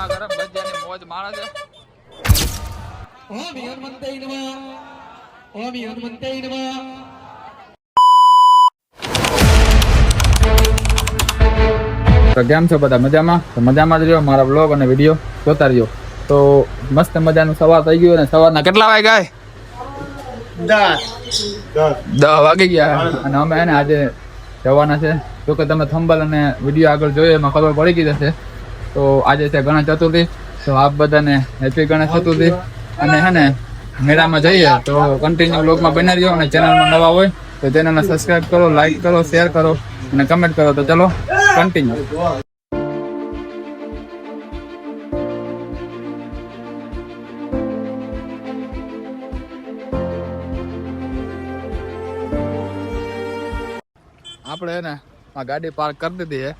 ગરમા ગરમ ભજીયાની મોજ માણે છે. ઓમ હનુમંતે નમઃ ઓમ હનુમંતે નમઃ. તો કેમ છો બધા? મજામાં? તો મજામાં જ રહ્યો. મારા બ્લોગ અને વિડીયો જોતા રહ્યો. તો મસ્ત મજાનું સવાર થઈ ગયું અને સવારના કેટલા વાગ્યા? 10 વાગી ગયા. અને અમે એને આજે જવાના છે. જો કે તમે થંબલ અને વિડીયો આગળ જોયો એમાં ખબર પડી ગઈ હશે. તો આજે છે ગણેશ ચતુર્થી. તો આપ બધાને હેપી ગણેશ ચતુર્થી. અને હે ને મેળામાં જઈએ તો કન્ટિન્યુ બ્લોગમાં બની રહ્યો. અને ચેનલમાં નવા હોય તો ચેનલને સબસ્ક્રાઈબ કરો, લાઈક કરો, શેર કરો અને કમેન્ટ કરો. તો ચલો કન્ટિન્યુ. આપણે હે ને આ ગાડી પાર્ક કરી દીધી છે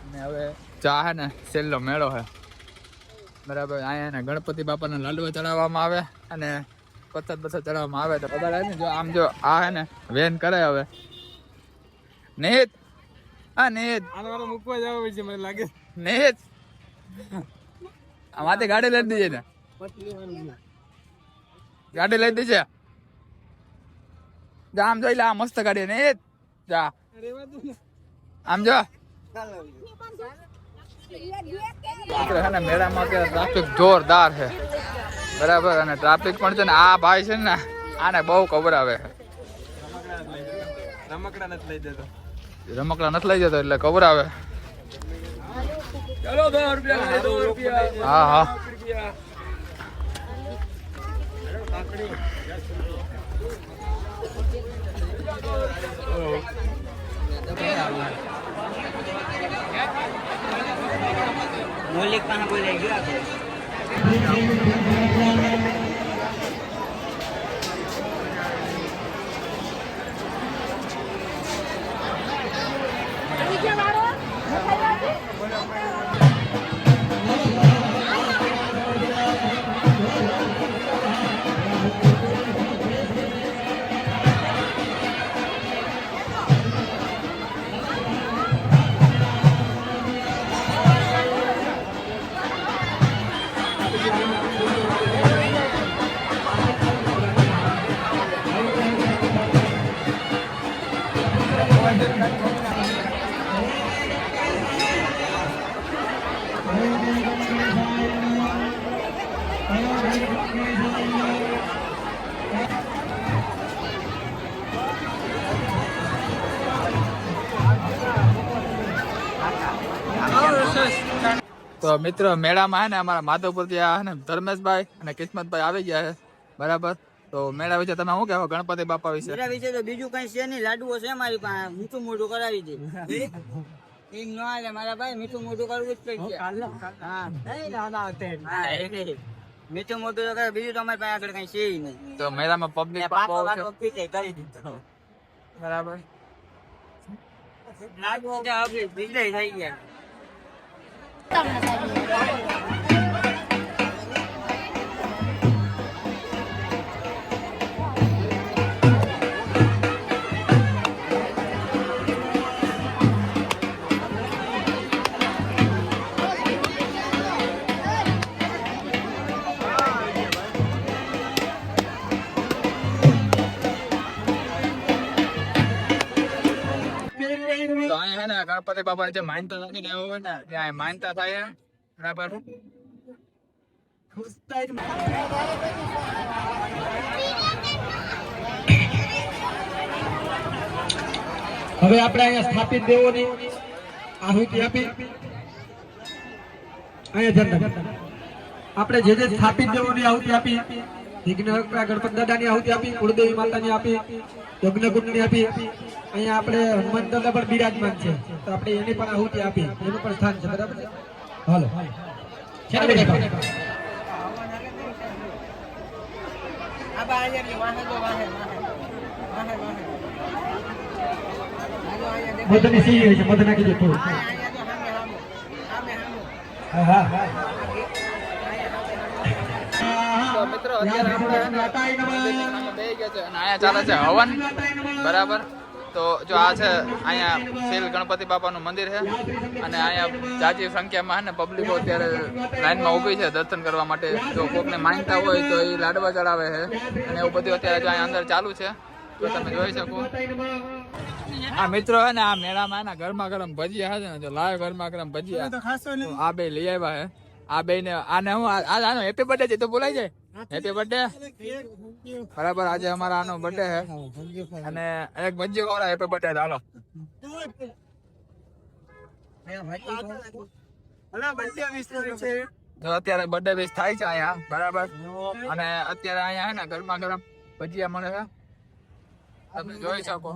અને હવે ચા હે ને છેલ્લો મેળો છે બરાબર. અહીંયા ને ગણપતિ બાપાને લાડવા ચડાવવામાં આવે અને પથ્થર ચડાવવામાં આવે. તો બધા ને જો આમ જો આ હે ને વેન કરે હવે નિહિત. હા નિહિત આનો મૂકવા જવા છે મને લાગે. નિહિત આ માથે ગાડી લઈ દીધી ને, ગાડી લઈ દીધી છે. જા આમ જોઈ લે, આ મસ્ત ગાડી નિહિત. જા આમ જો મેળામાં ટ્રાફિક જોરદાર છે બરાબર. અને ટ્રાફિક પણ છે ને આ ભાઈ છે ને આને બહુ કવરાવે. રમકડા નથી લઈ જતો એટલે કવરાવે. હા હા મૌલિક પાસે બોલાઈ ગયો. તો મિત્રો મેળામાં હે ને અમારા માધવપુર ત્યાં હે ને ધર્મેશભાઈ અને કિસ્મતભાઈ આવી ગયા છે બરાબર. તો મેળા વિશે તમે શું કહેવો ગણપતિ બાપા વિશે? મેળા વિશે તો બીજું કઈ છે નહીં. લાડુઓ છે મારી પાસે, મીઠું મોઢું કરાવી દે. એમ ન હાલે મારા ભાઈ, મીઠું મોઢું કરવું જ પડશે. હા મીઠું મોઢું તો કરે, બીજું તો અમારી પાસે આગળ કઈ છે નહીં. તો મેળામાં પબ્લિક કરી દીધો બરાબર. લાડુઓ થઈ ગયા. તો અહીંયા હે ને ગણપતિ બાપા જે માનતા રાખીને આવ્યો હોય ને ત્યાં માનતા થાય બરાબર. હવે આપણે અહીંયા સ્થાપિત દેવોની આહુતિ આપી. અહીંયા આપણે જે સ્થાપિત દેવોની આહુતિ આપી, ગણપત દાદાની આહુતિ આપી, કુળદેવી માતાની આપી, યજ્ઞકુંડની આપી. અહીંયા આપણે હનુમાન દાદા પણ બિરાજમાન છે તો આપણે એની પણ આહુતિ આપી, એનું પણ સ્થાન છે બરાબર છે. હાલો મધની સી છે, મધ નાખી દે થોડું. હા હા મિત્રો અત્યારે આપણે બેસી ગયા છે અને અહીંયા ચાલે છે હવન બરાબર. તો જો આ છે અહીંયા શીલ ગણપતિ બાપાનું મંદિર છે અને અહીંયા જાજી સંખ્યામાં છે ને પબ્લિકો અત્યારે લાઈનમાં ઊભી છે દર્શન કરવા માટે. જો કોકને માનતા હોય તો એ લાડવા ચડાવે છે અને એવું બધું અત્યારે જો અહીંયા અંદર ચાલુ છે તો તમે જોઈ શકો. આ મિત્રો છે ને આ મેળામાં એના ગરમા ગરમ ભજીયા છે ને જો લાવ ગરમા ગરમ ભજીયા આ બે લઈ આવ્યા છે. આ બે ને આને હું આનો હેપી બર્થડે છે તો બોલાય જાય હેપી બર્થડે. બરાબર આજે અમારા આનો બર્થડે છે અને એક ભજીયો ખવડાવ હેપી બર્થડે. હાલો તો અત્યારે બર્થડે વિશ થાય છે અહીંયા બરાબર અને અત્યારે અહીંયા છે ને ગરમા ગરમ ભજીયા મળે છે તમે જોઈ શકો.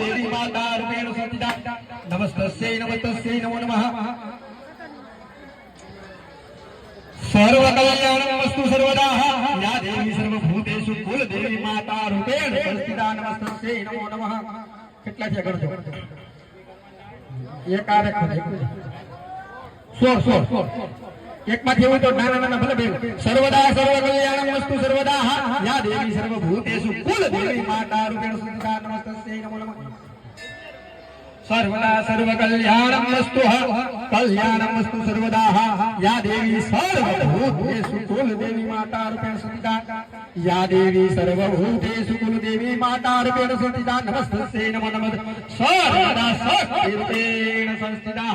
देवी माता रूपेण संस्थिता नमस्तस्यै नमस्तस्यै नमो नमः सर्व कल्याणमस्तु सर्वदा या देवी सर्वभूतेषु कुल देवी माता रूपेण संस्थिता नमस्तस्यै नमो नमः. કેટલા છે ગણજો એક આ એક 16 એક માંથી હોય તો નાના નાના ભલે બે સર્વદા સર્વ કલ્યાણમસ્તુ સર્વદા યા દેવી સર્વભૂતેષુ કુલ દેવી માતા રૂપેણ સંસ્थिता નમસ્તસ્यै નમો નમઃ. सर्वदा सर्व कल्याणमस्तु कल्याणमस्तु सर्वदा या देवी सर्वभूतेषु कुल देवी माता रूपेण संस्थिता या देवी सर्वभूतेषु कुल देवी माता रूपेण संस्थिता नमस्तस्यै नमो नमः. सर्वदा शक्ति रूपेण संस्थिता